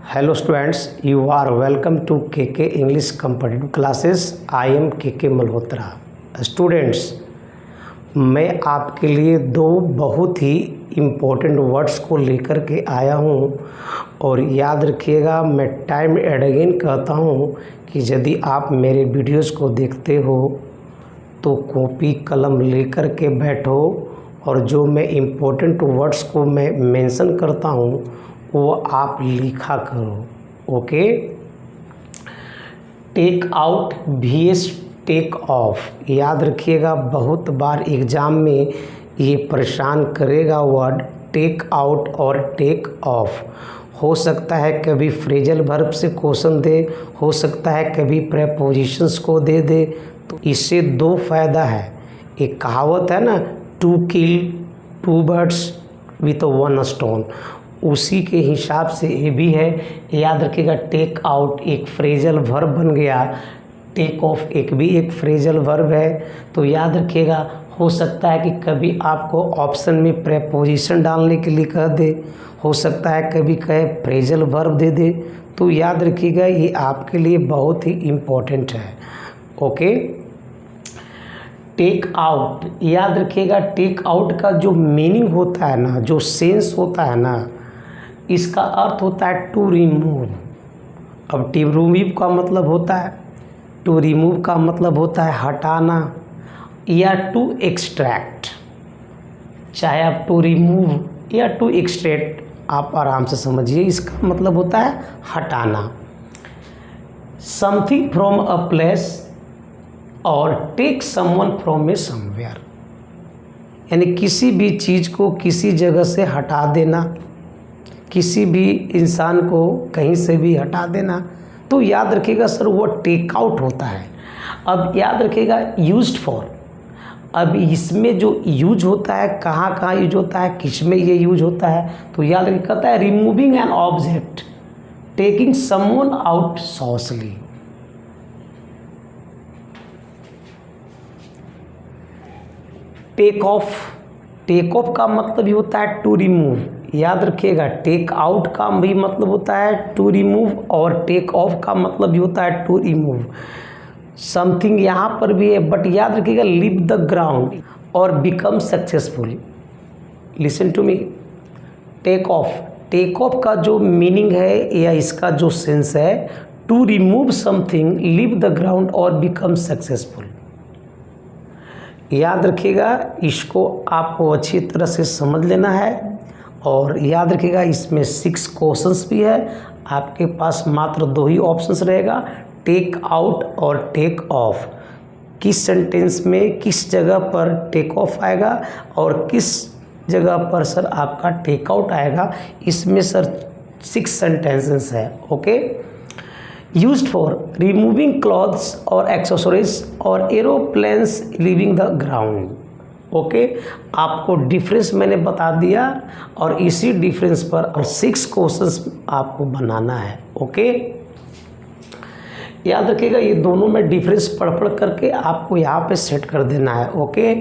Hello students, you are welcome to KK English Competitive Classes. I am KK Malhotra. Students, मैं आपके लिए दो बहुत ही इम्पोर्टेंट वर्ड्स को लेकर के आया हूँ और याद रखिएगा, मैं टाइम एंड अगेन कहता हूँ कि यदि आप मेरे वीडियोस को देखते हो तो कॉपी कलम लेकर के बैठो और जो मैं इम्पोर्टेंट वर्ड्स को मैं मेंशन करता हूँ वो आप लिखा करो. Okay. Take out vs take off. याद रखिएगा, बहुत बार एग्ज़ाम में ये परेशान करेगा वर्ड टेक आउट और टेक ऑफ. हो सकता है कभी फ्रेजल वर्ब से क्वेश्चन दे, हो सकता है कभी प्रेपोजिशंस को दे दे. तो इससे दो फ़ायदा है. एक कहावत है ना, to kill two birds with one stone, उसी के हिसाब से ये भी है. याद रखिएगा, टेक आउट एक फ्रेजल वर्ब बन गया, टेक ऑफ एक भी एक फ्रेजल वर्ब है. तो याद रखिएगा, हो सकता है कि कभी आपको ऑप्शन में प्रेपोजिशन डालने के लिए कह दे, हो सकता है कभी कहे फ्रेजल वर्ब दे दे. तो याद रखिएगा, ये आपके लिए बहुत ही इम्पोर्टेंट है. ओके. टेक आउट, याद रखिएगा, टेक आउट का जो मीनिंग होता है ना, जो सेंस होता है ना, इसका अर्थ होता है टू रिमूव. अब टू रिमूव का मतलब होता है, टू रिमूव का मतलब होता है हटाना या टू एक्सट्रैक्ट. चाहे आप टू रिमूव या टू एक्सट्रैक्ट आप आराम से समझिए, इसका मतलब होता है हटाना. समथिंग फ्रॉम अ प्लेस और take someone from a somewhere, यानी किसी भी चीज़ को किसी जगह से हटा देना, किसी भी इंसान को कहीं से भी हटा देना. तो याद रखिएगा सर, वो टेक आउट होता है. अब याद रखिएगा, यूज्ड फॉर. अब इसमें जो यूज होता है, कहाँ कहाँ यूज होता है, किस में ये यूज होता है, तो याद रखिए, कहता है removing an object, taking someone out saucily. Take off, take off का मतलब ही होता है टू रिमूव. याद रखिएगा, टेक आउट का भी मतलब होता है टू रिमूव और टेक ऑफ का मतलब भी होता है टू रिमूव. समथिंग यहाँ पर भी है, बट याद रखिएगा, लीव द ग्राउंड और become successful. Listen to me. Take off, take off का जो मीनिंग है या इसका जो सेंस है, to remove something, leave the ground और बिकम सक्सेसफुल. याद रखिएगा, इसको आपको अच्छी तरह से समझ लेना है. और याद रखिएगा, इसमें 6 क्वेश्चंस भी है. आपके पास मात्र 2 ही ऑप्शंस रहेगा, टेक आउट और टेक ऑफ. किस सेंटेंस में किस जगह पर टेक ऑफ आएगा और किस जगह पर सर आपका टेक आउट आएगा, इसमें सर 6 सेंटेंसेस है. Okay. Used for removing clothes और एक्सेसरीज और aeroplanes leaving the ground. Okay. आपको डिफरेंस मैंने बता दिया और इसी डिफरेंस पर और 6 क्वेश्चंस आपको बनाना है. ओके. याद रखिएगा, ये दोनों में डिफरेंस पढ़ करके आपको यहाँ पे सेट कर देना है. ओके.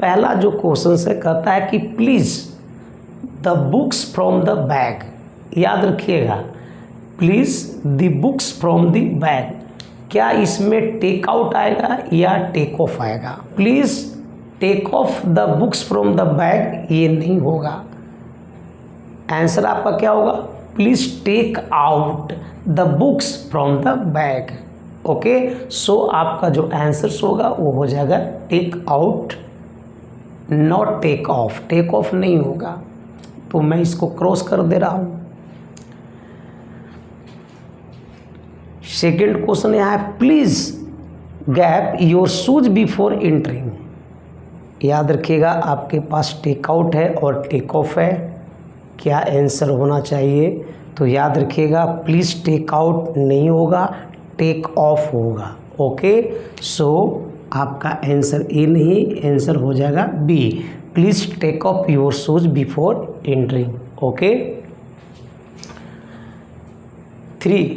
पहला जो क्वेश्चन है, कहता है कि please the books from the bag. याद रखिएगा, please the books from the bag. क्या इसमें टेक आउट आएगा या टेक ऑफ आएगा? Please take off the books from the bag ये नहीं होगा. आंसर आपका क्या होगा? Please take out the books from the bag. Okay. So आपका जो आंसर होगा वो हो जाएगा take out, not take off. Take off नहीं होगा. तो मैं इसको क्रॉस कर दे रहा हूँ. सेकेंड क्वेश्चन यहाँ है, please gap your shoes before entering. याद रखिएगा, आपके पास टेक आउट है और टेक ऑफ है. क्या आंसर होना चाहिए? तो याद रखिएगा, प्लीज़ टेक आउट नहीं होगा, टेक ऑफ होगा. ओके. सो आपका आंसर ए नहीं, आंसर हो जाएगा B, please take off your shoes before entering. Okay. 3,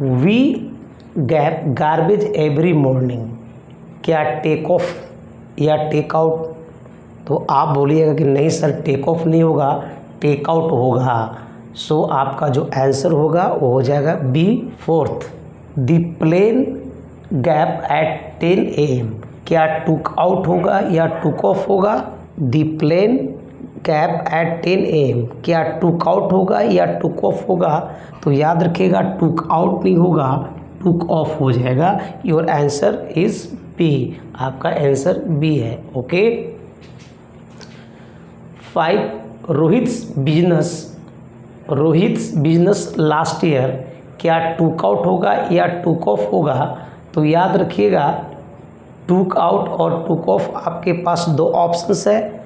we gap garbage every morning. क्या टेक ऑफ या टेक आउट? तो आप बोलिएगा कि नहीं सर, टेक ऑफ नहीं होगा, टेक आउट होगा. सो आपका जो आंसर होगा वो हो जाएगा B fourth. The plane gap at 10 AM, क्या टुक आउट होगा या टुक ऑफ होगा? The plane gap at 10 AM, क्या टुक आउट होगा या टुक ऑफ होगा? तो याद रखिएगा टुक आउट नहीं होगा, टुक ऑफ हो जाएगा। योर आंसर इज बी, आपका आंसर बी है। ओके। 5 रोहित्स बिजनेस लास्ट ईयर, क्या टुक आउट होगा या टुक ऑफ होगा? तो याद रखिएगा टुक आउट और टुक ऑफ आपके पास दो ऑप्शंस है।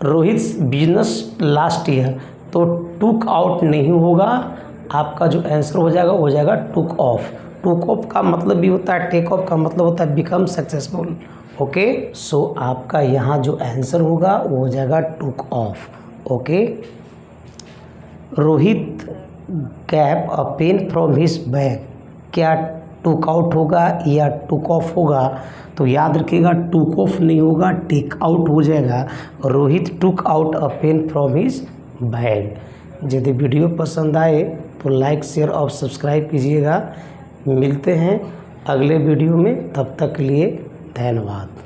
रोहित्स बिजनेस लास्ट ईयर, तो टुक आउट नहीं होगा, आपका जो आंसर हो जाएगा वो हो जाएगा टुक ऑफ। टुक ऑफ का मतलब भी होता है, टेक ऑफ का मतलब होता है बिकम सक्सेसफुल। ओके, सो आपका यहाँ जो आंसर होगा वो हो जाएगा took off. Okay. Rohit gap a pen from his bag, क्या टुक आउट होगा या टुक ऑफ होगा? तो याद रखिएगा टुक ऑफ नहीं होगा, टेक आउट हो जाएगा। Rohit took out a pen from his bag. यदि वीडियो पसंद आए तो लाइक शेयर और सब्सक्राइब कीजिएगा। मिलते हैं अगले वीडियो में, तब तक के लिए धन्यवाद।